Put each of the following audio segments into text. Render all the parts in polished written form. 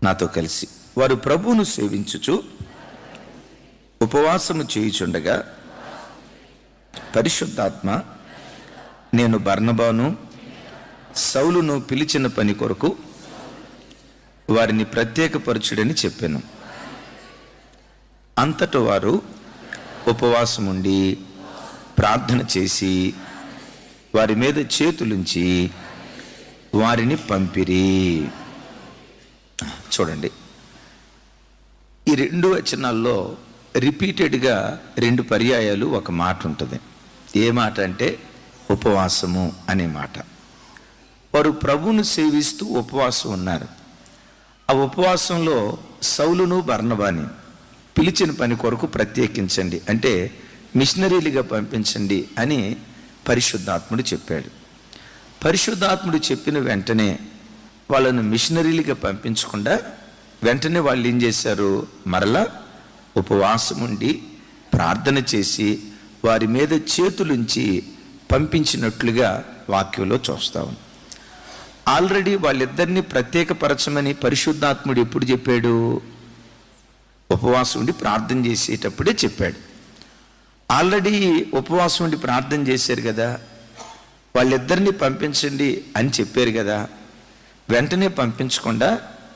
నాతో కలిసి. వారు ప్రభువును సేవించుచు ఉపవాసము చేయుచుండగా పరిశుద్ధాత్మ నేను బర్నబాను సౌలును పిలిచిన పని కొరకు వారిని ప్రత్యేకపరచుడని చెప్పాను. అంతట వారు ఉపవాసముండి ప్రార్థన చేసి వారి మీద చేతులుంచి వారిని పంపిరి. చూడండి, ఈ 2 వచనాల్లో రిపీటెడ్గా 2 పర్యాయాలు ఒక మాట ఉంటుంది. ఏ మాట అంటే ఉపవాసము అనే మాట. వారు ప్రభువును సేవిస్తూ ఉపవాసం ఉన్నారు. ఆ ఉపవాసంలో సౌలును బర్నబాని పిలిచిన పని కొరకు ప్రత్యేకించండి, అంటే మిషనరీలుగా పంపించండి అని పరిశుద్ధాత్ముడు చెప్పాడు. పరిశుద్ధాత్ముడు చెప్పిన వెంటనే వాళ్ళను మిషనరీలుగా పంపించకుండా వెంటనే వాళ్ళు ఏం చేశారు? మరలా ఉపవాసం ఉండి ప్రార్థన చేసి వారి మీద చేతులుంచి పంపించినట్లుగా వాక్యంలో చూస్తాం. ఆల్రెడీ వాళ్ళిద్దరిని ప్రత్యేకపరచమని పరిశుద్ధాత్ముడు ఎప్పుడు చెప్పాడు? ఉపవాసం ఉండి ప్రార్థన చేసేటప్పుడే చెప్పాడు. ఆల్రెడీ ఉపవాసం ఉండి ప్రార్థన చేశారు కదా, వాళ్ళిద్దరిని పంపించండి అని చెప్పారు కదా. వెంటనే పంపించకుండా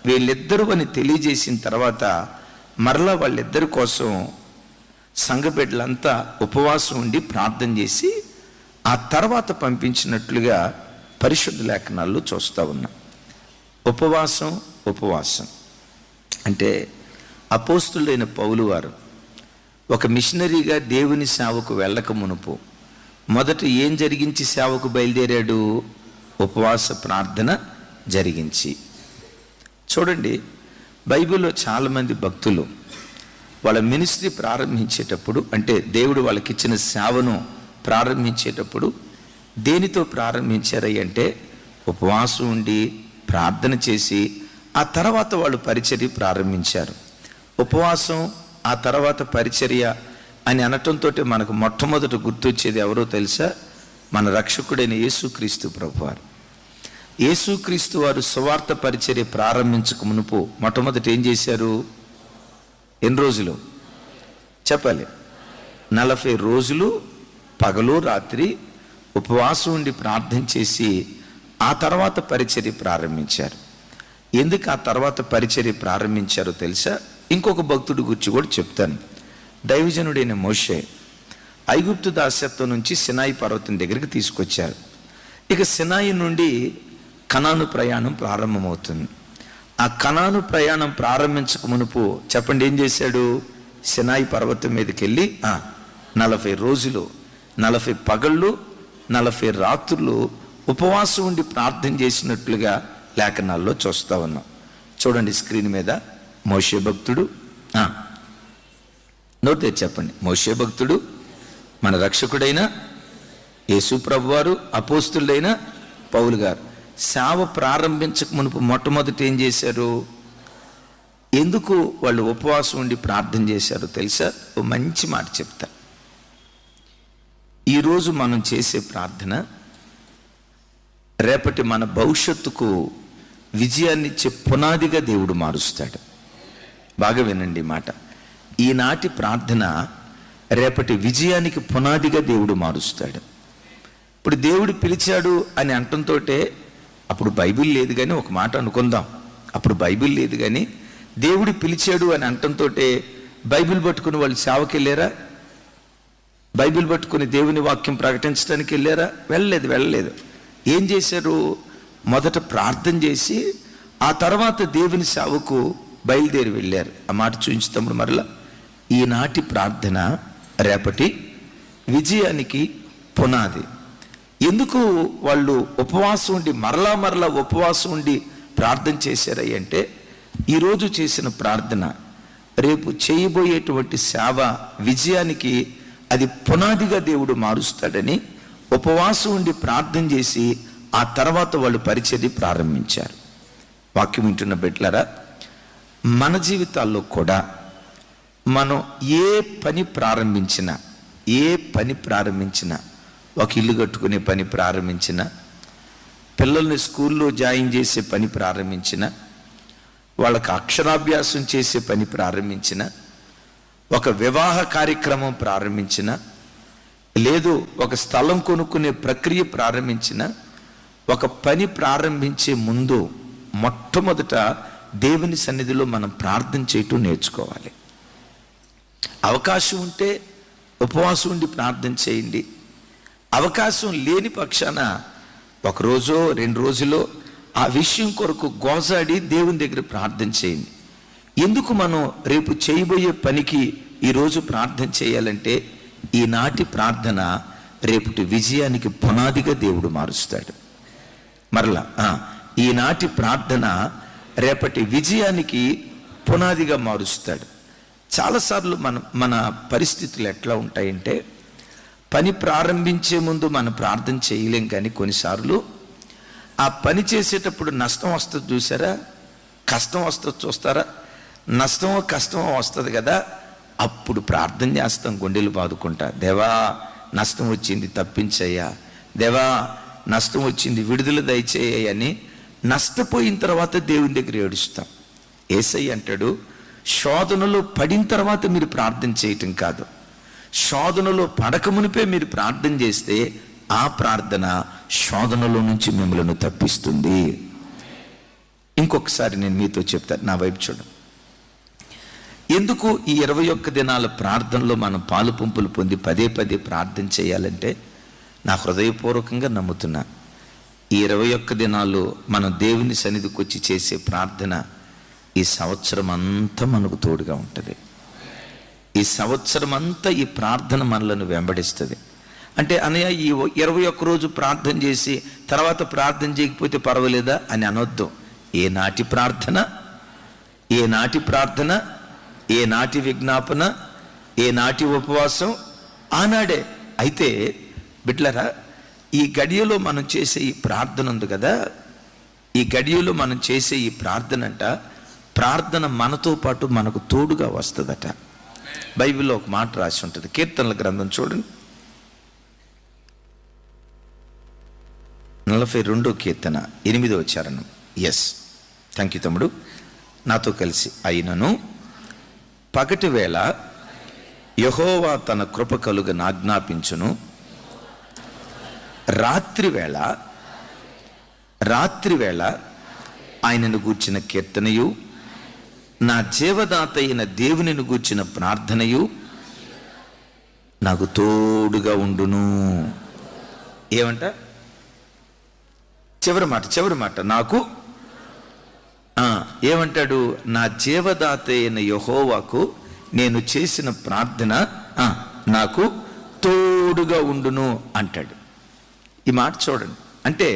వీళ్ళిద్దరూ అని తెలియజేసిన తర్వాత మరలా వాళ్ళిద్దరి కోసం సంఘ బిడ్డలంతా ఉపవాసం ఉండి ప్రార్థన చేసి ఆ తర్వాత పంపించినట్లుగా పరిశుద్ధ లేఖనాల్లో చూస్తూ ఉన్నాం. ఉపవాసం అంటే అపోస్తులైన పౌలు వారు ఒక మిషనరీగా దేవుని సేవకు వెళ్ళక మునుపు మొదట ఏం జరిగించి సేవకు బయలుదేరాడు? ఉపవాస ప్రార్థన జరిగించి. చూడండి, బైబిల్లో చాలామంది భక్తులు వాళ్ళ మినిస్ట్రీ ప్రారంభించేటప్పుడు, అంటే దేవుడు వాళ్ళకి ఇచ్చిన సేవను ప్రారంభించేటప్పుడు దేనితో ప్రారంభించారంటే ఉపవాసం ఉండి ప్రార్థన చేసి ఆ తర్వాత వాళ్ళు పరిచర్య ప్రారంభించారు. ఉపవాసం ఆ తర్వాత పరిచర్య అని అనటంతో మనకు మొట్టమొదట గుర్తొచ్చేది ఎవరో తెలుసా? మన రక్షకుడైన యేసుక్రీస్తు ప్రభువారు. యేసుక్రీస్తు వారు సువార్త పరిచర్య ప్రారంభించక మునుపు మొట్టమొదట ఏం చేశారు? ఎన్ని రోజులు చెప్పాలి? 40 రోజులు పగలు రాత్రి ఉపవాసం ఉండి ప్రార్థన చేసి ఆ తర్వాత పరిచర్య ప్రారంభించారు. ఎందుకు ఆ తర్వాత పరిచర్య ప్రారంభించారో తెలుసా? ఇంకొక భక్తుడి గురించి కూడా చెప్తాను. దైవజనుడైన మోషే ఐగుప్తు దాస్యత్వం నుంచి సినాయి పర్వతం దగ్గరికి తీసుకొచ్చారు. ఇక సినాయి నుండి కనాను ప్రయాణం ప్రారంభమవుతుంది. ఆ కనాను ప్రయాణం ప్రారంభించక మునుపు చెప్పండి ఏం చేశాడు? సినాయి పర్వతం మీదకి వెళ్ళి 40 రోజులు 40 పగళ్ళు 40 రాత్రులు ఉపవాసం ఉండి ప్రార్థన చేసినట్లుగా లేఖనాల్లో చూస్తూ ఉన్నాం. చూడండి స్క్రీన్ మీద మోషే భక్తుడు, నోట్ తెచ్చి చెప్పండి. మోషే భక్తుడు, మన రక్షకుడైన యేసు ప్రభువారు, అపోస్తులైన పౌలు గారు సేవ ప్రారంభించక మునుపు మొట్టమొదటి ఏం చేశారు? ఎందుకు వాళ్ళు ఉపవాసం ఉండి ప్రార్థన చేశారో తెలుసా? ఓ మంచి మాట చెప్తా. ఈరోజు మనం చేసే ప్రార్థన రేపటి మన భవిష్యత్తుకు విజయాన్నిచ్చే పునాదిగా దేవుడు మారుస్తాడు. బాగా వినండి మాట. ఈనాటి ప్రార్థన రేపటి విజయానికి పునాదిగా దేవుడు మారుస్తాడు. ఇప్పుడు దేవుడు పిలిచాడు అని అంటంతో అప్పుడు బైబిల్ లేదు కానీ ఒక మాట అనుకుందాం, అప్పుడు బైబిల్ లేదు కానీ దేవుడు పిలిచాడు అని అంటంతో బైబిల్ పట్టుకుని వాళ్ళు సేవకి వెళ్ళారా? బైబిల్ పట్టుకుని దేవుని వాక్యం ప్రకటించడానికి వెళ్ళారా? వెళ్ళలేదు. ఏం చేశారు? మొదట ప్రార్థన చేసి ఆ తర్వాత దేవుని సేవకు బయలుదేరి వెళ్ళారు. ఆ మాట చూపించుతాము మరలా. ఈనాటి ప్రార్థన రేపటి విజయానికి పునాది. ఎందుకు వాళ్ళు ఉపవాసం ఉండి మరలా ఉపవాసం ఉండి ప్రార్థన చేశారయ్య అంటే, ఈరోజు చేసిన ప్రార్థన రేపు చేయబోయేటువంటి సేవ విజయానికి అది పునాదిగా దేవుడు మారుస్తాడని ఉపవాసం ఉండి ప్రార్థన చేసి ఆ తర్వాత వాళ్ళు పరిచర్య ప్రారంభించారు. వాక్యం వింటున్న బిడ్డలారా, మన జీవితాల్లో కూడా మనం ఏ పని ప్రారంభించినా ఒక ఇల్లు కట్టుకునే పని ప్రారంభించిన, పిల్లల్ని స్కూల్లో జాయిన్ చేసే పని ప్రారంభించిన, వాళ్ళకి అక్షరాభ్యాసం చేసే పని ప్రారంభించిన, ఒక వివాహ కార్యక్రమం ప్రారంభించిన, లేదు ఒక స్థలం కొనుక్కునే ప్రక్రియ ప్రారంభించిన, ఒక పని ప్రారంభించే ముందు మొట్టమొదట దేవుని సన్నిధిలో మనం ప్రార్థన చేయటం నేర్చుకోవాలి. అవకాశం ఉంటే ఉపవాసం ఉండి ప్రార్థన చేయండి. అవకాశం లేని పక్షాన ఒకరోజో 2 రోజులో ఆ విషయం కొరకు గోజాడి దేవుని దగ్గర ప్రార్థన చేయండి. ఎందుకు మనం రేపు చేయబోయే పనికి ఈరోజు ప్రార్థన చేయాలంటే, ఈనాటి ప్రార్థన రేపటి విజయానికి పునాదిగా దేవుడు మారుస్తాడు. మరలా ఈనాటి ప్రార్థన రేపటి విజయానికి పునాదిగా మారుస్తాడు. చాలాసార్లు మన పరిస్థితులు ఎట్లా ఉంటాయంటే, పని ప్రారంభించే ముందు మనం ప్రార్థన చేయలేం, కానీ కొన్నిసార్లు ఆ పని చేసేటప్పుడు నష్టం వస్తుంది చూసారా, కష్టం వస్తుంది చూస్తారా, నష్టమో కష్టమో వస్తుంది కదా, అప్పుడు ప్రార్థన చేస్తాం గుండెలు బాదుకుంటా, దేవా నష్టం వచ్చింది తప్పించయ్యా, దేవా నష్టం వచ్చింది విడుదల దయచేయ అని. నష్టపోయిన తర్వాత దేవుని దగ్గర ఏడుస్తాం. యేసయ్య అంటాడు, శోధనలో పడిన తర్వాత మీరు ప్రార్థన చేయటం కాదు, శోధనలో పడక మునిపే మీరు ప్రార్థన చేస్తే ఆ ప్రార్థన శోధనలో నుంచి మిమ్మల్ని తప్పిస్తుంది. ఇంకొకసారి నేను మీతో చెప్తాను, నా వైపు చూడండి. ఎందుకు ఈ 21 దినాల ప్రార్థనలో మనం పాలు పంపులు పొంది పదే పదే ప్రార్థన చేయాలంటే, నా హృదయపూర్వకంగా నమ్ముతున్నా, ఈ 21 దినాలు మనం దేవుని సన్నిధికి వచ్చి చేసే ప్రార్థన ఈ సంవత్సరం అంతా మనకు తోడుగా ఉంటుంది. ఈ సంవత్సరం అంతా ఈ ప్రార్థన మనలను వెంబడిస్తుంది. అంటే అన్నయ్య ఈ 21 రోజు ప్రార్థన చేసి తర్వాత ప్రార్థన చేయకపోతే పర్వాలేదా అని అనొద్దు. ఏనాటి ప్రార్థన, ఏనాటి ప్రార్థన, ఏనాటి విజ్ఞాపన, ఏనాటి ఉపవాసం ఆనాడే. అయితే బిడ్లరా, ఈ గడియలో మనం చేసే ఈ ప్రార్థన ఉంది కదా, ఈ గడియలో మనం చేసే ఈ ప్రార్థన అంట, ప్రార్థన మనతో పాటు మనకు తోడుగా వస్తుందట. బైబిల్లో ఒక మాట రాసి ఉంటుంది, కీర్తనల గ్రంథం చూడండి, 42వ కీర్తన 8వ చరణం. ఎస్, థ్యాంక్ యూ తమ్ముడు, నాతో కలిసి. అయినను పగటి వేళ యెహోవా తన కృప కలుగ ఆజ్ఞాపించును, రాత్రి వేళ ఆయనను గూర్చిన కీర్తనయు, నా జీవదాత అయిన దేవునిని గూర్చిన ప్రార్థనయు నాకు తోడుగా ఉండును. ఏమంట? చివరి మాట నాకు ఏమంటాడు? నా జీవదాత అయిన యెహోవాకు నేను చేసిన ప్రార్థన నాకు తోడుగా ఉండును అంటాడు. ఈ మాట చూడండి. అంటే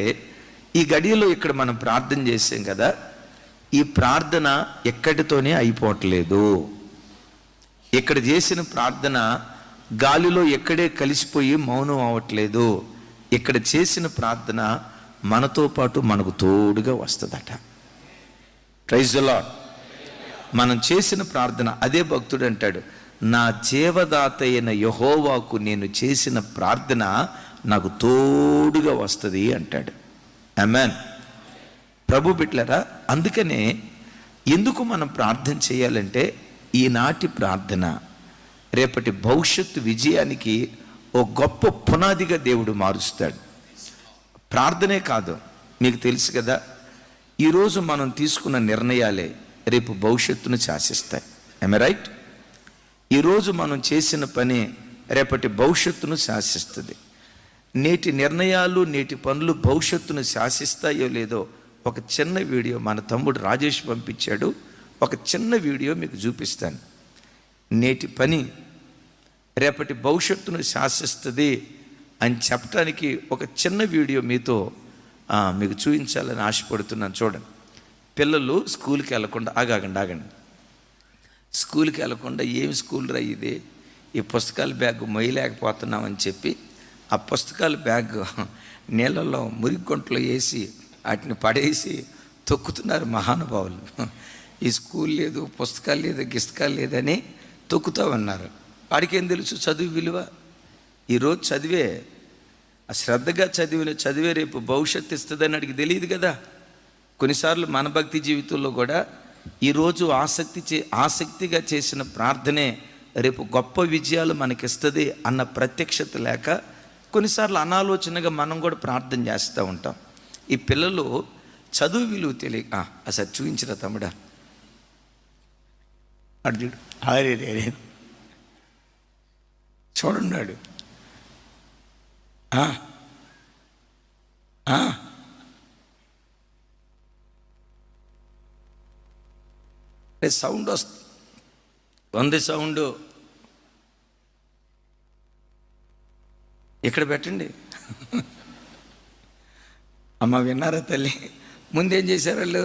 ఈ గడియలో ఇక్కడ మనం ప్రార్థన చేసాం కదా, ఈ ప్రార్థన ఎక్కడితోనే అయిపోవట్లేదు. ఇక్కడ చేసిన ప్రార్థన గాలిలో ఎక్కడే కలిసిపోయి మౌనం అవ్వట్లేదు. ఇక్కడ చేసిన ప్రార్థన మనతో పాటు మనకు తోడుగా వస్తుందట. Praise the lord. మనం చేసిన ప్రార్థన, అదే భక్తుడు అంటాడు, నా జీవదాత అయిన యెహోవాకు నేను చేసిన ప్రార్థన నాకు తోడుగా వస్తుంది అంటాడు. ఆమేన్. ప్రభు బిడ్డలారా, అందుకనే ఎందుకు మనం ప్రార్థన చేయాలంటే, ఈనాటి ప్రార్థన రేపటి భవిష్యత్తు విజయానికి ఓ గొప్ప పునాదిగా దేవుడు మారుస్తాడు. ప్రార్థనే కాదు, మీకు తెలుసు కదా, ఈరోజు మనం తీసుకున్న నిర్ణయాలే రేపు భవిష్యత్తును శాసిస్తాయి. I'm right? ఈరోజు మనం చేసిన పని రేపటి భవిష్యత్తును శాసిస్తుంది. నేటి నిర్ణయాలు, నేటి పనులు భవిష్యత్తును శాసిస్తాయో లేదో ఒక చిన్న వీడియో మన తమ్ముడు రాజేష్ పంపించాడు. ఒక చిన్న వీడియో మీకు చూపిస్తాను. నేటి పని రేపటి భవిష్యత్తును శాసిస్తుంది అని చెప్పడానికి ఒక చిన్న వీడియో మీతో మీకు చూపించాలని ఆశపడుతున్నాను. చూడండి. పిల్లలు స్కూల్కి వెళ్ళకుండా ఆగండి స్కూల్కి వెళ్ళకుండా, ఏమి స్కూల్ రా ఇది, ఈ పుస్తకాల బ్యాగ్ మొయ్యలేకపోతున్నామని చెప్పి ఆ పుస్తకాల బ్యాగ్ నీళ్ళల్లో మురిగుంటలో వేసి వాటిని పడేసి తొక్కుతున్నారు మహానుభావులు. ఈ స్కూల్ లేదు, పుస్తకాలు లేదు, గిస్తకాలు లేదని తొక్కుతూ ఉన్నారు. వాడికి ఏం తెలుసు చదువు విలువ? ఈరోజు చదివే, ఆ శ్రద్ధగా చదివే రేపు భవిష్యత్తు ఇస్తుందని వాడికి తెలియదు కదా. కొన్నిసార్లు మన భక్తి జీవితంలో కూడా ఈరోజు ఆసక్తిగా చేసిన ప్రార్థనే రేపు గొప్ప విజయాలు మనకిస్తుంది అన్న ప్రత్యక్షత లేక కొన్నిసార్లు అనాలోచనగా మనం కూడా ప్రార్థన చేస్తూ ఉంటాం. ఈ పిల్లలు చదువు విలువ తెలియక అసలు చూపించరా తమ్ముడా అర్జుడు అరే చూడున్నాడు సౌండ్ వస్తుంది సౌండ్ ఇక్కడ పెట్టండి. అమ్మ విన్నారా తల్లి? ముందేం చేశారు వాళ్ళు,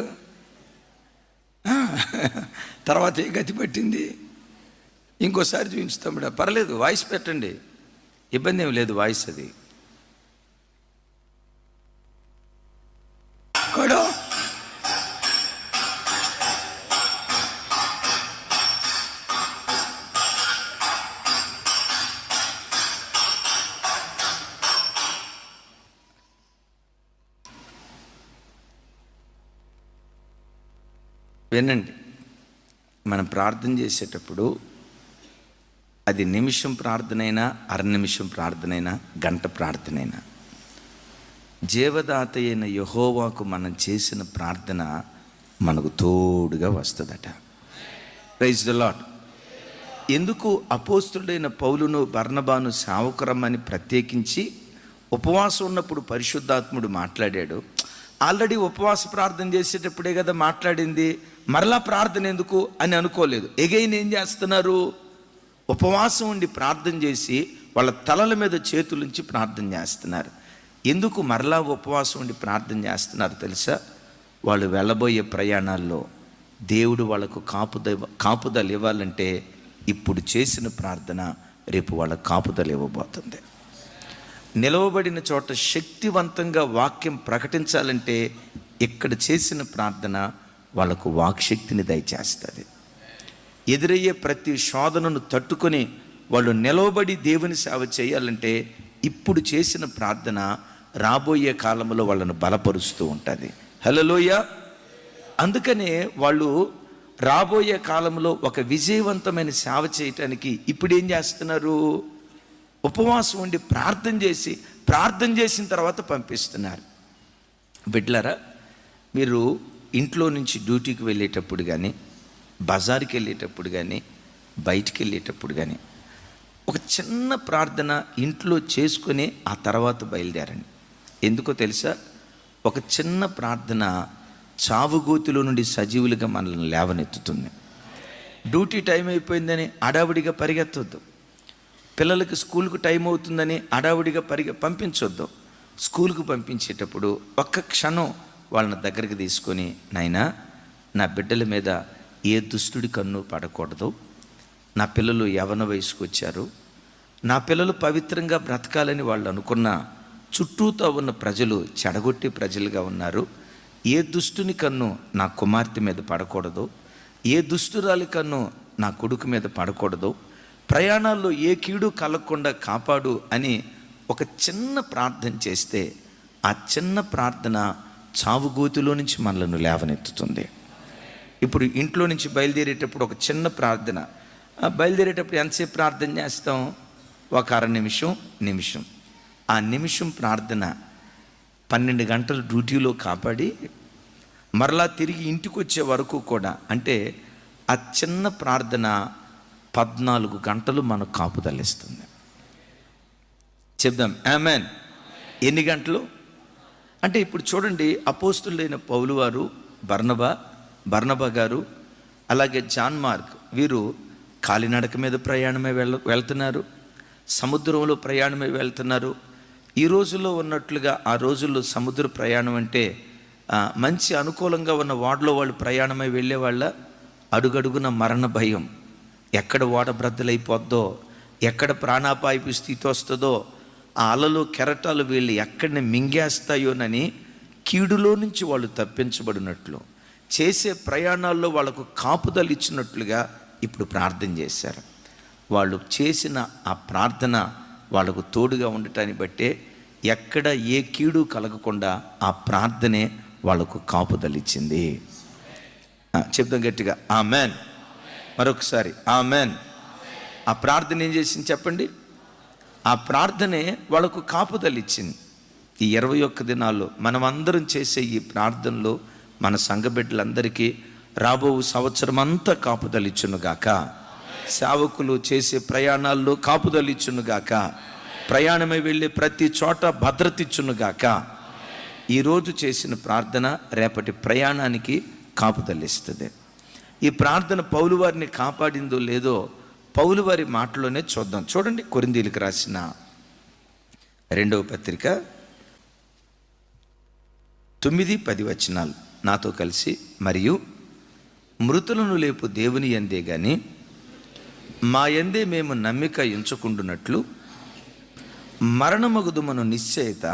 తర్వాత ఏ గతి పట్టింది? ఇంకోసారి చూపించుతాం. పర్లేదు, వాయిస్ పెట్టండి, ఇబ్బంది ఏమి లేదు. వాయిస్ అది కొడో వినండి. మనం ప్రార్థన చేసేటప్పుడు అది నిమిషం ప్రార్థనైనా, అర నిమిషం ప్రార్థనైనా, గంట ప్రార్థనైనా, జీవదాత అయిన యెహోవాకు మనం చేసిన ప్రార్థన మనకు తోడుగా వస్తుందట. Praise the lord. ఎందుకు అపోస్తుడైన పౌలును బర్నబాను సేవకురమ్మని ప్రత్యేకించి ఉపవాసం ఉన్నప్పుడు పరిశుద్ధాత్ముడు మాట్లాడాడు? ఆల్రెడీ ఉపవాస ప్రార్థన చేసేటప్పుడే కదా మాట్లాడింది, మరలా ప్రార్థన ఎందుకు అని అనుకోలేదు. ఎగైన్ ఏం చేస్తున్నారు? ఉపవాసం ఉండి ప్రార్థన చేసి వాళ్ళ తలల మీద చేతులుంచి ప్రార్థన చేస్తున్నారు. ఎందుకు మరలా ఉపవాసం ఉండి ప్రార్థన చేస్తున్నారు తెలుసా? వాళ్ళు వెళ్ళబోయే ప్రయాణాల్లో దేవుడు వాళ్ళకు కాపుదల ఇవ్వాలంటే ఇప్పుడు చేసిన ప్రార్థన రేపు వాళ్ళకు కాపుదల ఇవ్వబోతుంది. నిలవబడిన చోట శక్తివంతంగా వాక్యం ప్రకటించాలంటే ఇక్కడ చేసిన ప్రార్థన వాళ్ళకు వాక్శక్తిని దయచేస్తుంది. ఎదురయ్యే ప్రతి శోధనను తట్టుకొని వాళ్ళు నిలవబడి దేవుని సేవ చేయాలంటే ఇప్పుడు చేసిన ప్రార్థన రాబోయే కాలంలో వాళ్ళను బలపరుస్తూ ఉంటుంది. హల్లెలూయా. అందుకనే వాళ్ళు రాబోయే కాలంలో ఒక విజయవంతమైన సేవ చేయటానికి ఇప్పుడు ఏం చేస్తున్నారు? ఉపవాసం ఉండి ప్రార్థన చేసిన తర్వాత పంపిస్తున్నారు. బిడ్డలారా, మీరు ఇంట్లో నుంచి డ్యూటీకి వెళ్ళేటప్పుడు కానీ, బజార్కి వెళ్ళేటప్పుడు కానీ, బయటికి వెళ్ళేటప్పుడు కానీ ఒక చిన్న ప్రార్థన ఇంట్లో చేసుకొని ఆ తర్వాత బయలుదేరండి. ఎందుకో తెలుసా? ఒక చిన్న ప్రార్థన చావుగోతిలో నుండి సజీవులుగా మనల్ని లేవనెత్తుతుంది. డ్యూటీ టైం అయిపోయిందని అడావుడిగా పరిగెత్తొద్దు. పిల్లలకి స్కూల్కు టైం అవుతుందని అడావుడిగా పంపించొద్దు. స్కూల్కు పంపించేటప్పుడు ఒక్క క్షణం వాళ్ళని దగ్గరికి తీసుకొని, నాయనా, నా బిడ్డల మీద ఏ దుష్టుడి కన్ను పడకూడదు. నా పిల్లలు యవ్వన వయసుకు వచ్చారు, నా పిల్లలు పవిత్రంగా బ్రతకాలని వాళ్ళు అనుకున్న చుట్టూతో ఉన్న ప్రజలు చెడగొట్టి ప్రజలుగా ఉన్నారు. ఏ దుష్టుని కన్ను నా కుమార్తె మీద పడకూడదు, ఏ దుష్టురాలి కన్ను నా కొడుకు మీద పడకూడదు, ప్రయాణాల్లో ఏ కీడు కలగకుండా కాపాడు అని ఒక చిన్న ప్రార్థన చేస్తే ఆ చిన్న ప్రార్థన చావుగోతిలో నుంచి మనలను లేవనెత్తుతుంది. ఇప్పుడు ఇంట్లో నుంచి బయలుదేరేటప్పుడు ఒక చిన్న ప్రార్థన, బయలుదేరేటప్పుడు ఎంతసేపు ప్రార్థన చేస్తాం? ఒక అర నిమిషం. ఆ నిమిషం ప్రార్థన 12 గంటలు డ్యూటీలో కాపాడి మరలా తిరిగి ఇంటికి వచ్చే వరకు కూడా, అంటే ఆ చిన్న ప్రార్థన 14 గంటలు మనకు కాపుదలిస్తుంది. చెప్దాం ఆమేన్. ఎన్ని గంటలు అంటే ఇప్పుడు చూడండి, అపోస్తులైన పౌలు వారు, బర్నబా గారు, అలాగే జాన్ మార్క్, వీరు కాలినడక మీద ప్రయాణమే వెళ్తున్నారు, సముద్రంలో ప్రయాణమే వెళ్తున్నారు. ఈ రోజుల్లో ఉన్నట్లుగా ఆ రోజుల్లో సముద్ర ప్రయాణం అంటే మంచి అనుకూలంగా ఉన్న ఓడలో వాళ్ళు ప్రయాణమై వెళ్ళేవాళ్ళ. అడుగడుగున మరణ భయం, ఎక్కడ ఓడ బ్రద్దలైపోద్దో, ఎక్కడ ప్రాణాపాయపు స్థితి వస్తుందో, ఆ అలలు కెరటాలు వీళ్ళు ఎక్కడిని మింగేస్తాయోనని కీడులో నుంచి వాళ్ళు తప్పించబడినట్లు, చేసే ప్రయాణాల్లో వాళ్ళకు కాపుదలు ఇచ్చినట్లుగా ఇప్పుడు ప్రార్థన చేశారు. వాళ్ళు చేసిన ఆ ప్రార్థన వాళ్ళకు తోడుగా ఉండటాన్ని బట్టే ఎక్కడ ఏ కీడు కలగకుండా ఆ ప్రార్థనే వాళ్ళకు కాపుదలిచ్చింది. చెప్తాం గట్టిగా, ఆమెన్. మరొకసారి ఆమెన్. ఆ ప్రార్థన ఏం చేసింది చెప్పండి? ఆ ప్రార్థనే వాళ్ళకు కాపుదలు ఇచ్చింది. ఈ 21 దినాల్లో మనం అందరం చేసే ఈ ప్రార్థనలో మన సంఘ బిడ్డలందరికీ రాబో సంవత్సరం అంతా కాపుదలిచ్చునుగాక. సేవకులు చేసే ప్రయాణాల్లో కాపుదలిచ్చునుగాక. ప్రయాణమై వెళ్ళే ప్రతి చోట భద్రత ఇచ్చునుగాక. ఈరోజు చేసిన ప్రార్థన రేపటి ప్రయాణానికి కాపుదలిస్తుంది. ఈ ప్రార్థన పౌలు వారిని కాపాడిందో లేదో పౌలు వారి మాటలోనే చూద్దాం. చూడండి, కొరింథీయులకు రాసిన 2వ పత్రిక 9-10 వచనాలు నాతో కలిసి. మరియు మృతులను లేపు దేవుని యందే గాని మా యందే మేము నమ్మిక ఎంచుకుంటున్నట్లు మరణమగుదుమను నిశ్చయత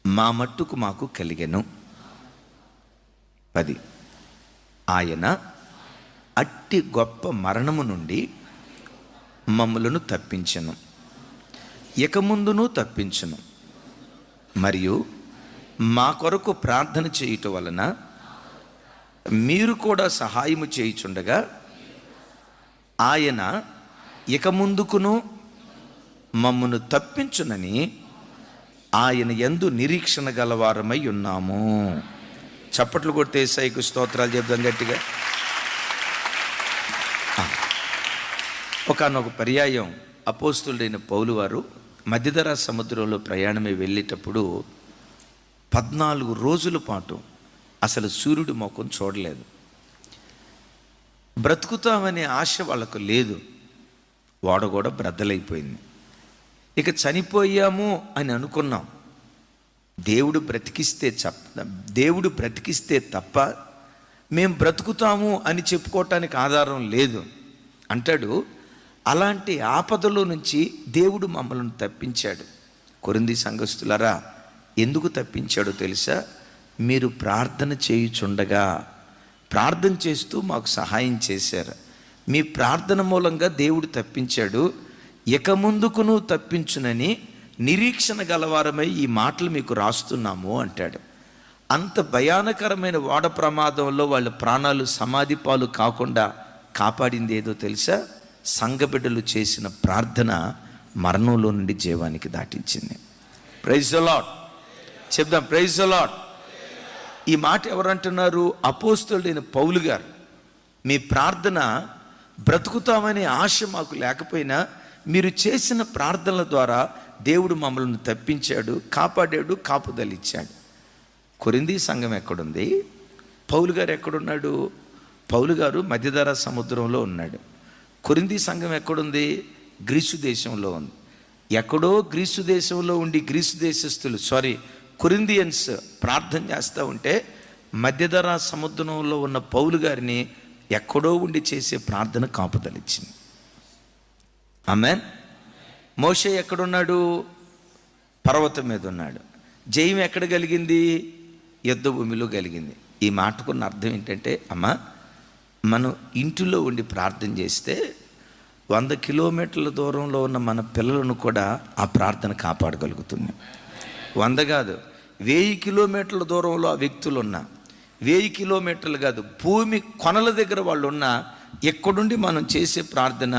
మా మట్టుకు మాకు కలిగెను. 10. ఆయన అట్టి గొప్ప మరణము నుండి మమ్ములను తప్పించెను, ఇక ముందును తప్పించును. మరియు మా కొరకు ప్రార్థన చేయుట వలన మీరు కూడా సహాయము చేయుచుండగా ఆయన ఇక ముందుకును మమ్మను తప్పించునని ఆయన యందు నిరీక్షణ గలవారమై ఉన్నాము. చప్పట్లు కొడితే యేసయ్యకు స్తోత్రాలు చెప్దాం గట్టిగా. ఒకానొక పర్యాయం అపోస్తులుడైన పౌలు వారు మధ్యధరా సముద్రంలో ప్రయాణమై వెళ్ళేటప్పుడు 14 రోజుల పాటు అసలు సూర్యుడి ముఖం చూడలేదు. బ్రతుకుతామనే ఆశ వాళ్ళకు లేదు. ఓడ కూడా బ్రద్దలైపోయింది. ఇక చనిపోయాము అని అనుకున్నాం. దేవుడు బ్రతికిస్తే తప్ప మేము బ్రతుకుతాము అని చెప్పుకోవటానికి ఆధారం లేదు అంటాడు. అలాంటి ఆపదలో నుంచి దేవుడు మమ్మల్ని తప్పించాడు. కొరింథీ సంఘస్థులారా, ఎందుకు తప్పించాడో తెలుసా? మీరు ప్రార్థన చేయుచుండగా, ప్రార్థన చేస్తూ మాకు సహాయం చేశారు. మీ ప్రార్థన మూలంగా దేవుడు తప్పించాడు. ఇక ముందుకును తప్పించునని నిరీక్షణ గలవారమై ఈ మాటలు మీకు రాస్తున్నాము అంటాడు. అంత భయానకరమైన ఓడ ప్రమాదంలో వాళ్ళ ప్రాణాలు సమాధి పాలు కాకుండా కాపాడింది ఏదో తెలుసా? సంఘబిడ్డలు చేసిన ప్రార్థన మరణంలో నుండి జీవానికి దాటించింది. Praise the Lord. చెప్దాం, ప్రైజ్ ది లార్డ్. ఈ మాట ఎవరంటున్నారు? అపోస్తలుడైన పౌలు గారు. మీ ప్రార్థన బ్రతుకుతామనే ఆశ మాకు లేకపోయినా మీరు చేసిన ప్రార్థనల ద్వారా దేవుడు మమ్మల్ని తప్పించాడు, కాపాడాడు, కాపుదలిచ్చాడు. కొరింథీ సంఘం ఎక్కడుంది? పౌలు గారు ఎక్కడున్నాడు? పౌలు గారు మధ్యధరా సముద్రంలో ఉన్నాడు. కొరింథీ సంఘం ఎక్కడుంది? గ్రీసు దేశంలో ఉంది. ఎక్కడో గ్రీసు దేశంలో ఉండి గ్రీసు దేశస్థులు కొరింథియన్స్ ప్రార్థన చేస్తూ ఉంటే మధ్యధరా సముద్రంలో ఉన్న పౌలు గారిని ఎక్కడో ఉండి చేసే ప్రార్థన కాపుదలిచ్చింది. ఆమేన్. మోషే ఎక్కడున్నాడు? పర్వతం మీద ఉన్నాడు. జయం ఎక్కడ కలిగింది? యుద్ధ భూమిలో కలిగింది. ఈ మాటకున్న అర్థం ఏంటంటే, అమ్మా, మనం ఇంటిలో ఉండి ప్రార్థన చేస్తే 100 కిలోమీటర్ల దూరంలో ఉన్న మన పిల్లలను కూడా ఆ ప్రార్థన కాపాడగలుగుతుంది. 100 కాదు, 1000 కిలోమీటర్ల దూరంలో ఆ వ్యక్తులు ఉన్నా, 1000 కిలోమీటర్లు కాదు, భూమి కొనల దగ్గర వాళ్ళు ఉన్నా, ఎక్కడుండి మనం చేసే ప్రార్థన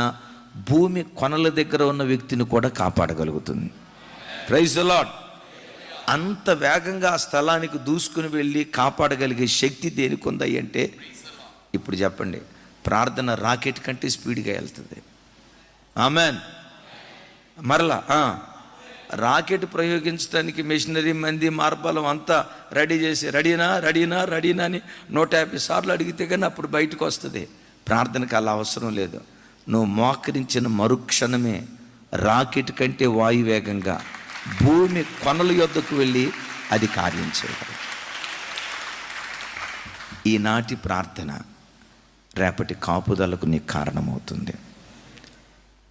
భూమి కొనల దగ్గర ఉన్న వ్యక్తిని కూడా కాపాడగలుగుతుంది. Praise the lord. అంత వేగంగా ఆ స్థలానికి దూసుకుని వెళ్ళి కాపాడగలిగే శక్తి దేనికి ఉందాయి అంటే, ఇప్పుడు చెప్పండి, ప్రార్థన రాకెట్ కంటే స్పీడ్గా వెళ్తుంది. ఆమెన్. మరలా రాకెట్ ప్రయోగించడానికి మెషినరీ మంది మార్బలం అంతా రెడీ చేసి రెడీనా అని 150 సార్లు అడిగితే కానీ అప్పుడు బయటకు వస్తుంది. ప్రార్థనకు అలా అవసరం లేదు. నువ్వు మోకరించిన మరుక్షణమే రాకెట్ కంటే వాయువేగంగా భూమి కొనల యొద్దకు వెళ్ళి అది కార్యం చేయగలదు. ఈనాటి ప్రార్థన రేపటి కాపుదలకు నీకు కారణమవుతుంది.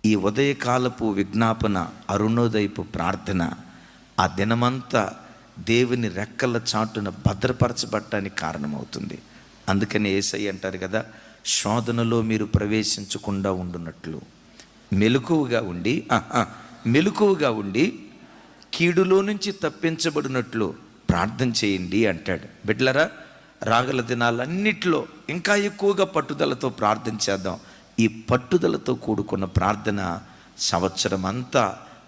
ఈ ఉదయకాలపు విజ్ఞాపన, అరుణోదయపు ప్రార్థన ఆ దినమంతా దేవుని రెక్కల చాటున భద్రపరచబడటానికి కారణమవుతుంది. అందుకని యేసయ్య అంటారు కదా, శోధనలో మీరు ప్రవేశించకుండా ఉండునట్లు మెలకువగా ఉండి కీడులో నుంచి తప్పించబడినట్లు ప్రార్థన చేయండి అంటాడు. బిడ్డలారా, రాగల దినాలన్నిటిలో ఇంకా ఎక్కువగా పట్టుదలతో ప్రార్థన చేద్దాం. ఈ పట్టుదలతో కూడుకున్న ప్రార్థన సంవత్సరం అంతా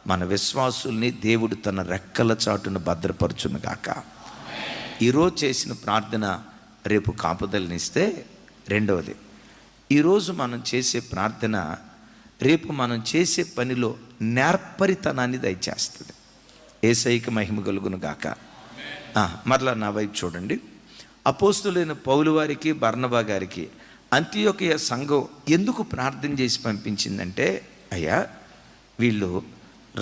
మన విశ్వాసుల్ని దేవుడు తన రెక్కల చాటును భద్రపరచునుగాక. ఈరోజు చేసిన ప్రార్థన రేపు కాపుదలనిస్తే, రెండవది ఈరోజు మనం చేసే ప్రార్థన రేపు మనం చేసే పనిలో నేర్పరితనాన్ని దయచేస్తుంది. యేసయ్యకి మహిమ కలుగునుగాక. మరలా నా వైపు చూడండి. అపోస్తులైన పౌలు వారికి, బర్నబా గారికి అంతియోకియ సంఘం ఎందుకు ప్రార్థన చేసి పంపించిందంటే, అయ్యా వీళ్ళు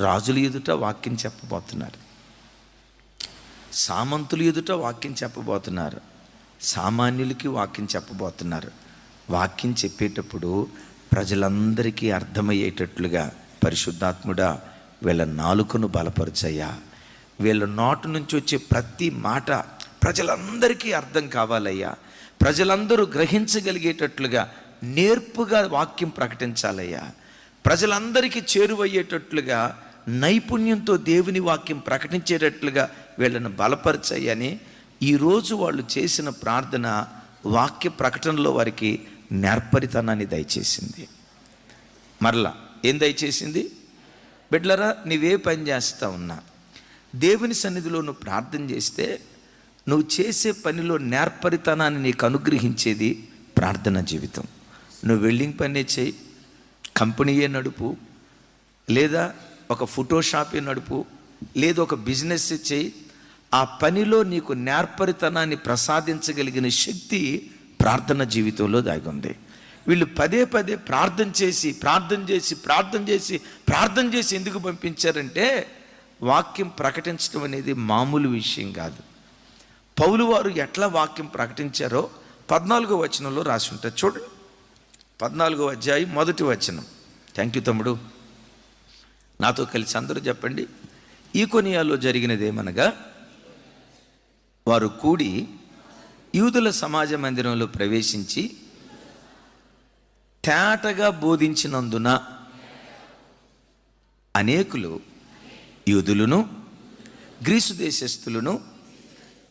రాజుల ఎదుట వాక్యం చెప్పబోతున్నారు, సామంతుల ఎదుట వాక్యం చెప్పబోతున్నారు, సామాన్యులకి వాక్యం చెప్పబోతున్నారు. వాక్యం చెప్పేటప్పుడు ప్రజలందరికీ అర్థమయ్యేటట్లుగా పరిశుద్ధాత్ముడా వీళ్ళ నాలుకను బలపరచయ్యా, వీళ్ళ నోటు నుంచి వచ్చే ప్రతి మాట ప్రజలందరికీ అర్థం కావాలయ్యా, ప్రజలందరూ గ్రహించగలిగేటట్లుగా నేర్పుగా వాక్యం ప్రకటించాలయ్యా, ప్రజలందరికీ చేరువయ్యేటట్లుగా నైపుణ్యంతో దేవుని వాక్యం ప్రకటించేటట్లుగా వీళ్ళను బలపరచయ్యని ఈరోజు వాళ్ళు చేసిన ప్రార్థన వాక్య ప్రకటనలో వారికి నేర్పరితనాన్ని దయచేసింది. మరలా ఏం దయచేసింది? బిడ్డలారా, నీవే పని చేస్తా ఉన్నా దేవుని సన్నిధిలో నువ్వు ప్రార్థన చేస్తే నువ్వు చేసే పనిలో నేర్పరితనాన్ని నీకు అనుగ్రహించేది ప్రార్థన జీవితం. నువ్వు వెల్డింగ్ పనే చేయి, కంపెనీయే నడుపు, లేదా ఒక ఫోటో షాపే నడుపు, లేదా ఒక బిజినెస్ చేయి, ఆ పనిలో నీకు నేర్పరితనాన్ని ప్రసాదించగలిగిన శక్తి ప్రార్థన జీవితంలో దాగి ఉంది. వీళ్ళు పదే పదే ప్రార్థన చేసి ఎందుకు పంపించారంటే, వాక్యం ప్రకటించడం అనేది మామూలు విషయం కాదు. పౌలు వారు ఎట్లా వాక్యం ప్రకటించారో 14వ వచనంలో రాసి ఉంటుంది. చూడండి, 14వ అధ్యాయం 1వ వచనం. థ్యాంక్ యూ తమ్ముడు. నాతో కలిసి అందరూ చెప్పండి. ఈకొనియాలో జరిగినదేమనగా, వారు కూడి యూదుల సమాజ మందిరంలో ప్రవేశించి తేటగా బోధించినందున అనేకులు యూదులను గ్రీసు దేశస్థులను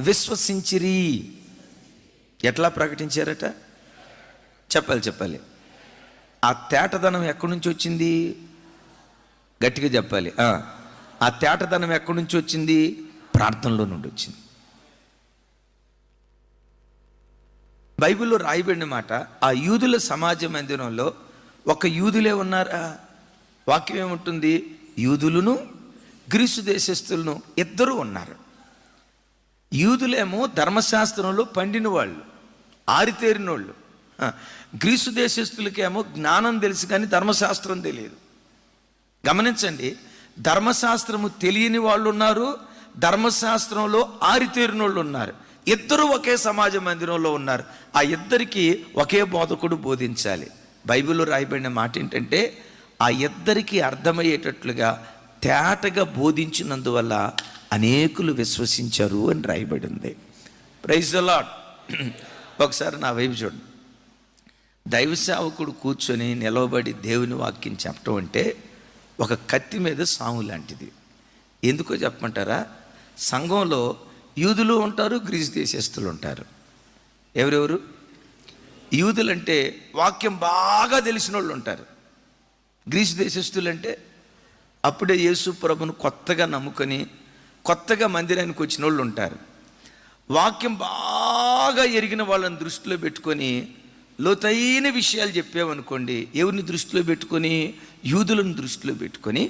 విశ్వసించిరి. ఎట్లా ప్రకటించారట? చెప్పాలి. ఆ తేటదనం ఎక్కడి నుంచి వచ్చింది? గట్టిగా చెప్పాలి. ఆ తేటదనం ఎక్కడి నుంచి వచ్చింది? ప్రార్థనలో నుండి వచ్చింది. బైబిల్లో రాయబడిన మాట, ఆ యూదుల సమాజ మందిరంలో ఒక యూదులే ఉన్నారా? వాక్యం ఏముంటుంది? యూదులను గ్రీసు దేశస్థులను ఇద్దరు ఉన్నారు. యూదులేమో ధర్మశాస్త్రంలో పండిన వాళ్ళు, ఆరితేరిన వాళ్ళు. గ్రీసు దేశస్థులకేమో జ్ఞానం తెలుసు కానీ ధర్మశాస్త్రం తెలియదు. గమనించండి, ధర్మశాస్త్రము తెలియని వాళ్ళు ఉన్నారు, ధర్మశాస్త్రంలో ఆరితేరిన వాళ్ళు ఉన్నారు. ఇద్దరు ఒకే సమాజ మందిరంలో ఉన్నారు. ఆ ఇద్దరికి ఒకే బోధకుడు బోధించాలి. బైబిల్లో రాయబడిన మాట ఏంటంటే, ఆ ఇద్దరికి అర్థమయ్యేటట్లుగా తేటగా బోధించినందువల్ల అనేకులు విశ్వసించారు అని రాయబడింది. Praise the lord. ఒకసారి నా వైపు చూడండి. దైవ సేవకుడు కూర్చొని నిలవబడి దేవుని వాక్యం చెప్పడం అంటే ఒక కత్తి మీద సాము లాంటిది. ఎందుకో చెప్పమంటారా? సంఘంలో యూదులు ఉంటారు, గ్రీసు దేశస్థులు ఉంటారు. ఎవరెవరు? యూదులంటే వాక్యం బాగా తెలిసిన వాళ్ళు ఉంటారు. గ్రీసు దేశస్థులు అంటే అప్పుడే యేసు ప్రభును కొత్తగా నమ్ముకొని కొత్తగా మందిరానికి వచ్చిన వాళ్ళు ఉంటారు. వాక్యం బాగా ఎరిగిన వాళ్ళని దృష్టిలో పెట్టుకొని లోతైన విషయాలు చెప్పామనుకోండి, ఎవరిని దృష్టిలో పెట్టుకొని? యూదులను దృష్టిలో పెట్టుకొని,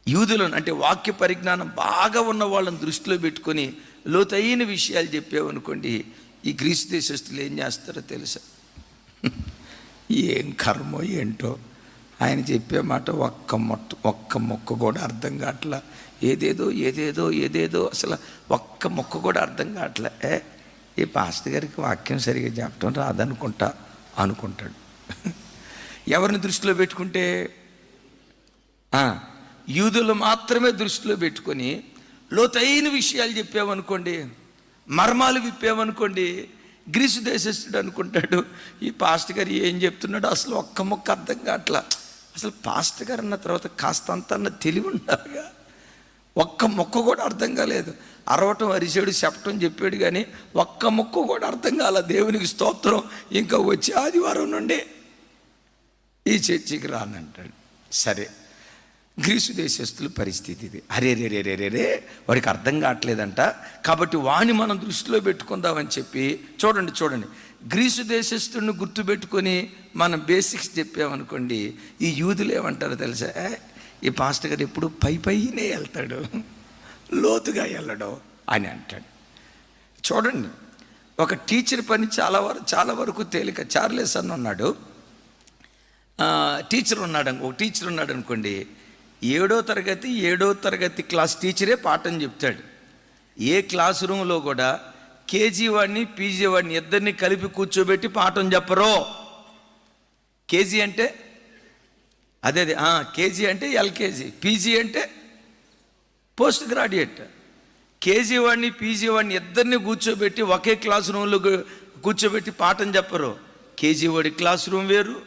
యూదులను అంటే వాక్య పరిజ్ఞానం బాగా ఉన్న వాళ్ళని దృష్టిలో పెట్టుకొని లోతైన విషయాలు చెప్పామనుకోండి, ఈ గ్రీసు దేశస్తులు ఏం చేస్తారో తెలుసా? ఏం కర్మో ఏంటో, ఆయన చెప్పే మాట ఒక్క మొక్క కూడా అర్థం కావట్లా, ఏదేదో అసలు ఒక్క మొక్క కూడా అర్థం కావట్లే. ఈ పాస్టర్ గారికి వాక్యం సరిగా చెప్పడం అనుకుంటాడు. ఎవరిని దృష్టిలో పెట్టుకుంటే? యూదులు మాత్రమే దృష్టిలో పెట్టుకొని లోతైన విషయాలు చెప్పామనుకోండి, మర్మాలు విప్పామనుకోండి, గ్రీసు దేశస్థుడు అనుకుంటాడు ఈ పాస్టర్ గారు ఏం చెప్తున్నాడు అసలు ఒక్క మొక్క అర్థం కావట్లా. అసలు పాస్టర్ గారు అన్న తర్వాత కాస్తంత తెలివి ఉండాలిగా. ఒక్క మొక్క కూడా అర్థం కాలేదు. అరవటం అరిచాడు, చెప్పటం చెప్పాడు, కానీ ఒక్క మొక్క కూడా అర్థం కాల. దేవునికి స్తోత్రం. ఇంకా వచ్చి ఆదివారం నుండి ఈ చర్చికి రానంటాడు. సరే, గ్రీసు దేశస్తుల పరిస్థితి ఇది. అరే రే రే రే రే రే వాడికి అర్థం కావట్లేదంట, కాబట్టి వాణ్ణి మనం దృష్టిలో పెట్టుకుందామని చెప్పి చూడండి గ్రీసు దేశస్తుడిని గుర్తుపెట్టుకొని మనం బేసిక్స్ చెప్పామనుకోండి, ఈ యూదులు ఏమంటారో తెలుసా, ఈ పాస్టర్ గారు ఎప్పుడు పైనే వెళ్తాడు, లోతుగా వెళ్ళడం అని అంటాడు. చూడండి, ఒక టీచర్ పని చాలా వరకు తేలిక. చార్లెస్ అని ఉన్నాడు, ఒక టీచర్ ఉన్నాడు అనుకోండి, 7వ తరగతి క్లాస్ టీచరే పాఠం చెప్తాడు. ఏ క్లాస్ రూమ్లో కూడా కేజీ వాడిని పీజీ వాడిని ఇద్దరిని కలిపి కూర్చోబెట్టి పాఠం చెప్పరో. కేజీ అంటే అదే కేజీ అంటే ఎల్కేజీ, పీజీ అంటే పోస్ట్ గ్రాడ్యుయేట్. కేజీ వాడిని పీజీ వాడిని ఇద్దరిని కూర్చోబెట్టి ఒకే క్లాస్ రూమ్లో కూర్చోబెట్టి పాఠం చెప్పరు. కేజీ వాడి క్లాస్ రూమ్ వేరు,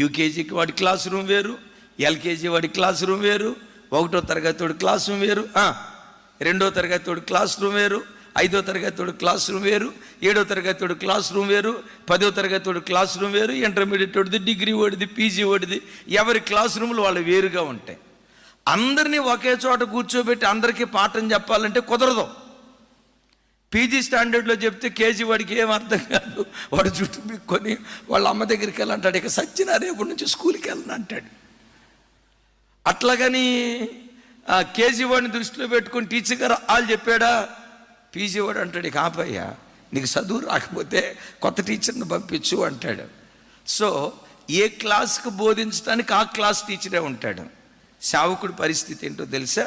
యూకేజీకి వాడి క్లాస్ రూమ్ వేరు, ఎల్కేజీ వాడి క్లాస్ రూమ్ వేరు, 1వ తరగతి వాడి క్లాస్ రూమ్ వేరు, 2వ తరగతి వాడి క్లాస్ రూమ్ వేరు, 5వ తరగతి వాడి క్లాస్ రూమ్ వేరు, 7వ తరగతి వాడి క్లాస్ రూమ్ వేరు, 10వ తరగతి వాడి క్లాస్ రూమ్ వేరు, ఇంటర్మీడియట్ వాడిది, డిగ్రీ వాడిది, పీజీ వాడిది, ఎవరి క్లాస్ రూమ్లు వాళ్ళు వేరుగా ఉంటాయి. అందరినీ ఒకే చోట కూర్చోబెట్టి అందరికీ పాఠం చెప్పాలంటే కుదరదు. పీజీ స్టాండర్డ్లో చెప్తే కేజీ వాడికి ఏం అర్థం కాదు, వాడు చుట్టూ బిక్కొని వాళ్ళ అమ్మ దగ్గరికి వెళ్ళంటాడు, ఇక సచ్చినా రేపటి నుంచి స్కూల్కి వెళ్ళను అంటాడు. అట్లాగని కేజీ వాడిని దృష్టిలో పెట్టుకుని టీచర్ గారు వాళ్ళు చెప్పాడా, పీజీ వాడు అంటాడు, ఇక ఆపయ్యా నీకు చదువు రాకపోతే కొత్త టీచర్ని పంపించు అంటాడు. సో ఏ క్లాస్కి బోధించడానికి ఆ క్లాస్ టీచరే ఉంటాడు. సేవకుడి పరిస్థితి ఏంటో తెలుసా?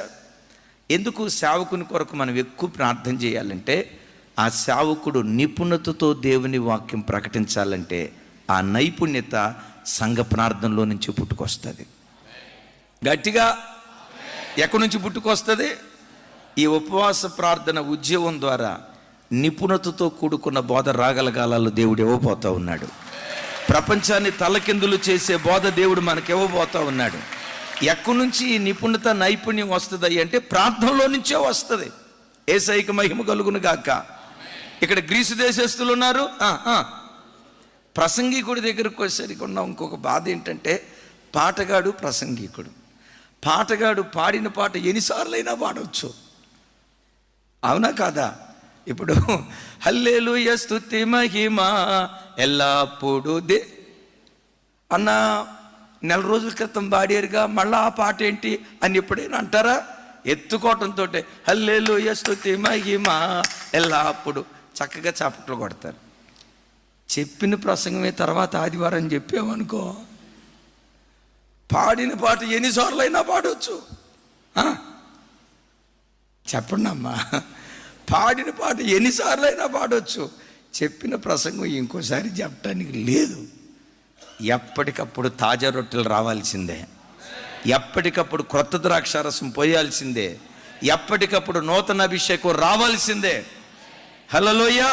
ఎందుకు సేవకుని కొరకు మనం ఎక్కువ ప్రార్థన చేయాలంటే, ఆ సేవకుడు నిపుణతతో దేవుని వాక్యం ప్రకటించాలంటే ఆ నైపుణ్యత సంఘ ప్రార్థనలో నుంచి పుట్టుకొస్తుంది. గట్టిగా ఎక్కడి నుంచి పుట్టుకొస్తుంది? ఈ ఉపవాస ప్రార్థన ఉద్యోగం ద్వారా నిపుణతతో కూడుకున్న బోధ రాగలగాలలో దేవుడు ఇవ్వబోతా ఉన్నాడు. ప్రపంచాన్ని తలకిందులు చేసే బోధ దేవుడు మనకి ఇవ్వబోతా ఉన్నాడు. ఎక్కడి నుంచి ఈ నిపుణత నైపుణ్యం వస్తుంది అంటే ప్రార్థనలో నుంచే వస్తుంది. యేసయ్యకి మహిమ కలుగును గాక. ఇక్కడ గ్రీసు దేశస్తులు ఉన్నారు. ప్రసంగికుడి దగ్గరకు వచ్చేసరికి ఉన్న ఇంకొక బాధ ఏంటంటే, పాటగాడు ప్రసంగికుడు. పాటగాడు పాడిన పాట ఎన్నిసార్లైనా పాడవచ్చు, అవునా కాదా? ఇప్పుడు హల్లెలూయా స్తుతి మహిమ ఎల్లప్పుడూ అన్న నెల రోజుల క్రితం పాడారుగా, మళ్ళీ ఆ పాట ఏంటి అని ఎప్పుడైనా అంటారా? ఎత్తుకోవటంతో హల్లెలూయా స్తుతి మహిమ ఎల్లప్పుడు చక్కగా చప్పట్లు కొడతారు. చెప్పిన ప్రసంగమే తర్వాత ఆదివారం చెప్పామనుకో, పాడిన పాట ఎన్నిసార్లైనా పాడవచ్చు. చెప్పండి అమ్మా, పాడిన పాట ఎన్నిసార్లైనా పాడవచ్చు. చెప్పిన ప్రసంగం ఇంకోసారి చెప్పడానికి లేదు. ఎప్పటికప్పుడు తాజా రొట్టెలు రావాల్సిందే, ఎప్పటికప్పుడు క్రొత్త ద్రాక్షారసం పోయాల్సిందే, ఎప్పటికప్పుడు నూతన అభిషేకం రావాల్సిందే. హల్లెలూయా.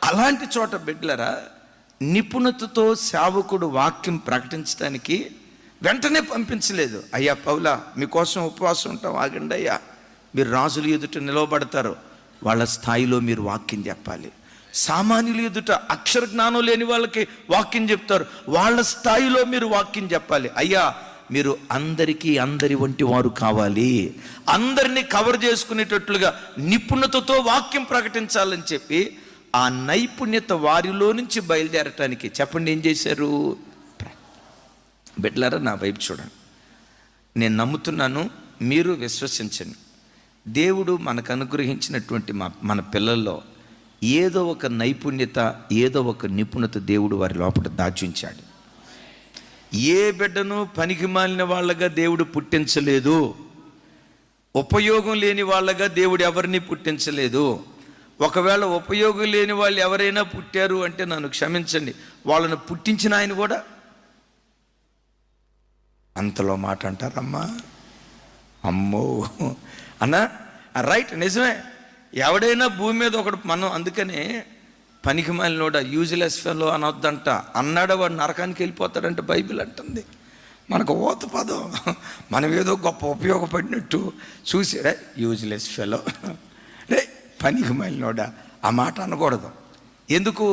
అలాంటి చోట బిడ్డలారా, నిపుణతతో సేవకుడు వాక్యం ప్రకటించడానికి వెంటనే పంపించలేదు. అయ్యా పౌలా మీకోసం ఉపవాసం ఉంటాం, ఆగండి అయ్యా, మీరు రాజుల ఎదుట నిలవబడతారు, వాళ్ళ స్థాయిలో మీరు వాక్యం చెప్పాలి. సామాన్యుల ఎదుట అక్షర జ్ఞానం లేని వాళ్ళకి వాక్యం చెప్తారు, వాళ్ళ స్థాయిలో మీరు వాక్యం చెప్పాలి. అయ్యా మీరు అందరికీ అందరి వంటి వారు కావాలి, అందరినీ కవర్ చేసుకునేటట్లుగా నిపుణతతో వాక్యం ప్రకటించాలని చెప్పి ఆ నైపుణ్యత వారిలో నుంచి బయలుదేరటానికి చెప్పండి ఏం చేశారు? బిడ్డలారా నా వైపు చూడండి, నేను నమ్ముతున్నాను, మీరు విశ్వసించండి. దేవుడు మనకు అనుగ్రహించినటువంటి మన పిల్లల్లో ఏదో ఒక నైపుణ్యత, ఏదో ఒక నిపుణత దేవుడు వారి లోపల దాచుంచాడు. ఏ బిడ్డను పనికి మాలిన వాళ్ళగా దేవుడు పుట్టించలేదు, ఉపయోగం లేని వాళ్ళగా దేవుడు ఎవరిని పుట్టించలేదు. ఒకవేళ ఉపయోగం లేని వాళ్ళు ఎవరైనా పుట్టారు అంటే నన్ను క్షమించండి, వాళ్ళను పుట్టించిన ఆయన కూడా అంతలో మాట అంటారమ్మా, అమ్మో అన్నా రైట్, నిజమే. ఎవడైనా భూమి మీద ఒకడు, మనం అందుకనే పనికి మాలినోడ యూజ్లెస్ ఫెలో అనొద్దంట, అన్నాడు వాడు నరకానికి వెళ్ళిపోతాడంటే బైబిల్ అంటుంది. మనకు ఓత పదం, మనం ఏదో గొప్ప ఉపయోగపడినట్టు చూసి రే యూజ్లెస్ ఫెలో, రే పనికి మాలినోడా, ఆ మాట అనకూడదు. ఎందుకు?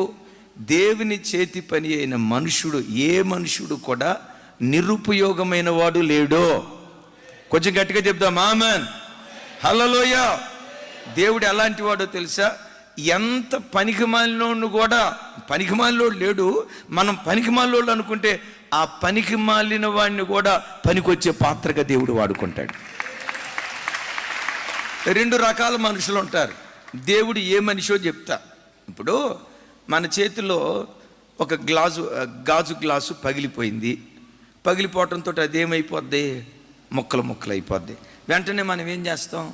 దేవుని చేతి పని అయిన మనుషుడు, ఏ మనుషుడు కూడా నిరుపయోగమైన వాడు లేడో. కొంచెం గట్టిగా చెప్దాం ఆమెన్, హల్లెలూయా. దేవుడు ఎలాంటి వాడో తెలుసా? ఎంత పనికిమాలినోడు కూడా, పనికిమాలినోడు లేడు, మనం పనికిమాలినోళ్ళు అనుకుంటే ఆ పనికిమాలిన వాడిని కూడా పనికొచ్చే పాత్రగా దేవుడు వాడుకుంటాడు. రెండు రకాల మనుషులు ఉంటారు. దేవుడు ఏ మనిషో చెప్తా. ఇప్పుడు మన చేతిలో ఒక గాజు గ్లాసు పగిలిపోయింది. పగిలిపోవటంతో అదేమైపోద్ది? ముక్కలు ముక్కలు అయిపోద్ది. వెంటనే మనం ఏం చేస్తాం?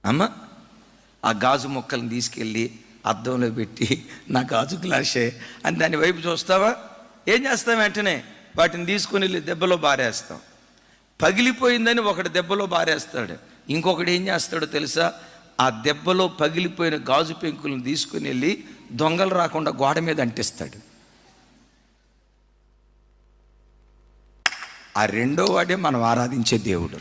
అమ్మ ఆ గాజు ముక్కలను తీసుకెళ్ళి అద్దంలో పెట్టి నా గాజు గ్లాసే అని దాని వైపు చూస్తావా? ఏం చేస్తాం? వెంటనే వాటిని తీసుకుని వెళ్ళి దెబ్బలో బారేస్తాం. పగిలిపోయిందని ఒకటి దెబ్బలో బారేస్తాడు, ఇంకొకటి ఏం చేస్తాడో తెలుసా? ఆ దెబ్బలో పగిలిపోయిన గాజు పెంకులను తీసుకుని వెళ్ళి దొంగలు రాకుండా గోడ మీద అంటిస్తాడు. ఆ రెండో వాడే మనం ఆరాధించే దేవుడు.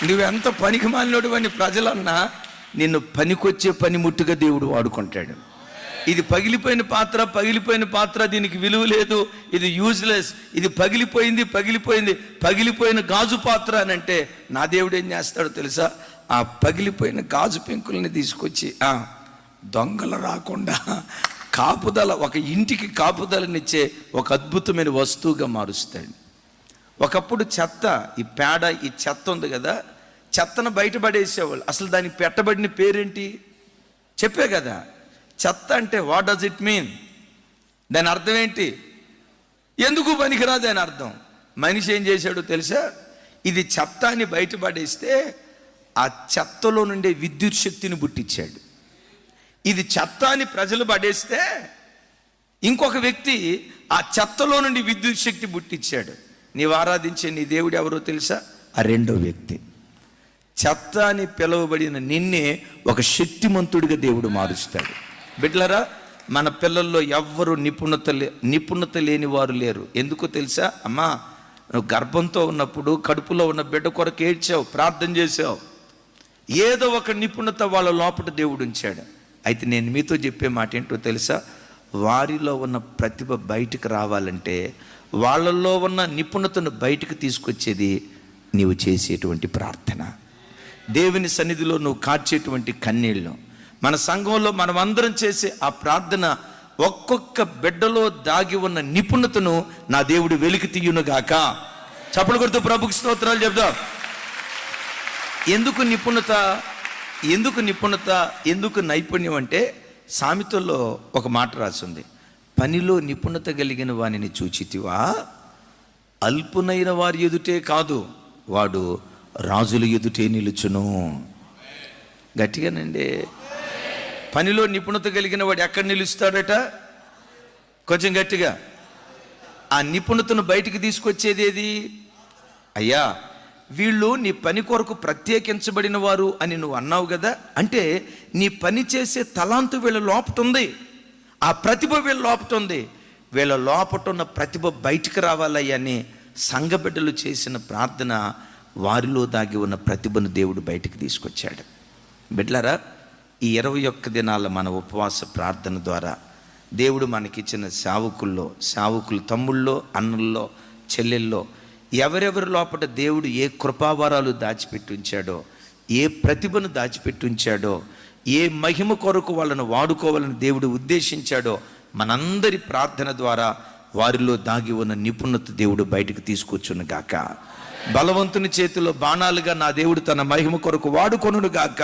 నువ్వెంత పనికి మాలినోడు అని ప్రజలన్నా నిన్ను పనికొచ్చే పనిముట్టుగా దేవుడు వాడుకుంటాడు. ఇది పగిలిపోయిన పాత్ర, దీనికి విలువ లేదు, ఇది యూజ్లెస్, ఇది పగిలిపోయిన గాజు పాత్ర అని అంటే నా దేవుడు ఏం చేస్తాడో తెలుసా? ఆ పగిలిపోయిన గాజు పెంకుల్ని తీసుకొచ్చి దొంగలు రాకుండా కాపుదల, ఒక ఇంటికి కాపుదలనిచ్చే ఒక అద్భుతమైన వస్తువుగా మారుస్తాడు. ఒకప్పుడు చెత్త, ఈ పేడ, ఈ చెత్త ఉంది కదా, చెత్తను బయటపడేసేవాళ్ళు. అసలు దానికి పెట్టబడిన పేరేంటి చెప్పే కదా? చెత్త అంటే వాట్ డస్ ఇట్ మీన్? దాని అర్థం ఏంటి? ఎందుకు పనికిరాదు అని అర్థం. మనిషి ఏం చేశాడో తెలుసా? ఇది చెత్త అని బయటపడేస్తే ఆ చెత్తలో నుండే విద్యుత్ శక్తిని పుట్టించాడు. ఇది చెత్త అని ప్రజలు పడేస్తే ఇంకొక వ్యక్తి ఆ చెత్తలో నుండి విద్యుత్ శక్తి పుట్టించాడు. నీవు ఆరాధించే నీ దేవుడు ఎవరో తెలుసా? ఆ రెండో వ్యక్తి. చెత్త అని పిలువబడిన నిన్నే ఒక శక్తిమంతుడిగా దేవుడు మారుస్తాడు. బిడ్డలారా, మన పిల్లల్లో ఎవ్వరూ నిపుణత లేని వారు లేరు. ఎందుకో తెలుసా? అమ్మా, నువ్వు గర్భంతో ఉన్నప్పుడు కడుపులో ఉన్న బిడ్డ కొరకు ఏడ్చావు, ప్రార్థన చేసావు, ఏదో ఒక నిపుణత వాళ్ళ లోపల దేవుడు ఉంచాడు. అయితే నేను మీతో చెప్పే మాట ఏంటో తెలుసా? వారిలో ఉన్న ప్రతిభ బయటకు రావాలంటే, వాళ్ళల్లో ఉన్న నిపుణతను బయటకు తీసుకొచ్చేది నీవు చేసేటువంటి ప్రార్థన, దేవుని సన్నిధిలో నువ్వు కార్చేటువంటి కన్నీళ్ళు. మన సంఘంలో మనం అందరం చేసే ఆ ప్రార్థన ఒక్కొక్క బిడ్డలో దాగి ఉన్న నిపుణతను నా దేవుడు వెలికి తీయునుగాక. చప్పలు కొడుతూ ప్రభుకి స్తోత్రాలు చెప్దాం. ఎందుకు నిపుణత, ఎందుకు నైపుణ్యం అంటే, సామెతల్లో ఒక మాట రాసింది, పనిలో నిపుణత కలిగిన వానిని చూచితివా, అల్పునైన వారి ఎదుటే కాదు, వాడు రాజుల ఎదుటే నిలుచును. గట్టిగానండి. పనిలో నిపుణత కలిగిన వాడు ఎక్కడ నిలుస్తాడట? కొంచెం గట్టిగా. ఆ నిపుణతను బయటికి తీసుకొచ్చేది ఏది? అయ్యా, వీళ్ళు నీ పని కొరకు ప్రత్యేకించబడిన వారు అని నువ్వు అన్నావు కదా, అంటే నీ పని చేసే తలాంతు వీళ్ళ లోపటుంది, ఆ ప్రతిభ వీళ్ళ లోపటుంది. వీళ్ళ లోపటున్న ప్రతిభ బయటికి రావాలని సంఘ బిడ్డలు చేసిన ప్రార్థన, వారిలో దాగి ఉన్న ప్రతిభను దేవుడు బయటికి తీసుకొచ్చాడు. బిడ్డలారా, ఈ 21 దినాల మన ఉపవాస ప్రార్థన ద్వారా దేవుడు మనకిచ్చిన సేవకులు తమ్ముళ్ళో, అన్నల్లో, చెల్లెల్లో ఎవరెవరి లోపల దేవుడు ఏ కృపావరాలు దాచిపెట్టి ఉంచాడో, ఏ ప్రతిభను దాచిపెట్టి ఉంచాడో, ఏ మహిమ కొరకు వాళ్ళను వాడుకోవాలని దేవుడు ఉద్దేశించాడో, మనందరి ప్రార్థన ద్వారా వారిలో దాగి ఉన్న నిపుణత దేవుడు బయటకు తీసుకొచ్చును గాక. బలవంతుని చేతిలో బాణాలుగా నా దేవుడు తన మహిమ కొరకు వాడుకొనును గాక.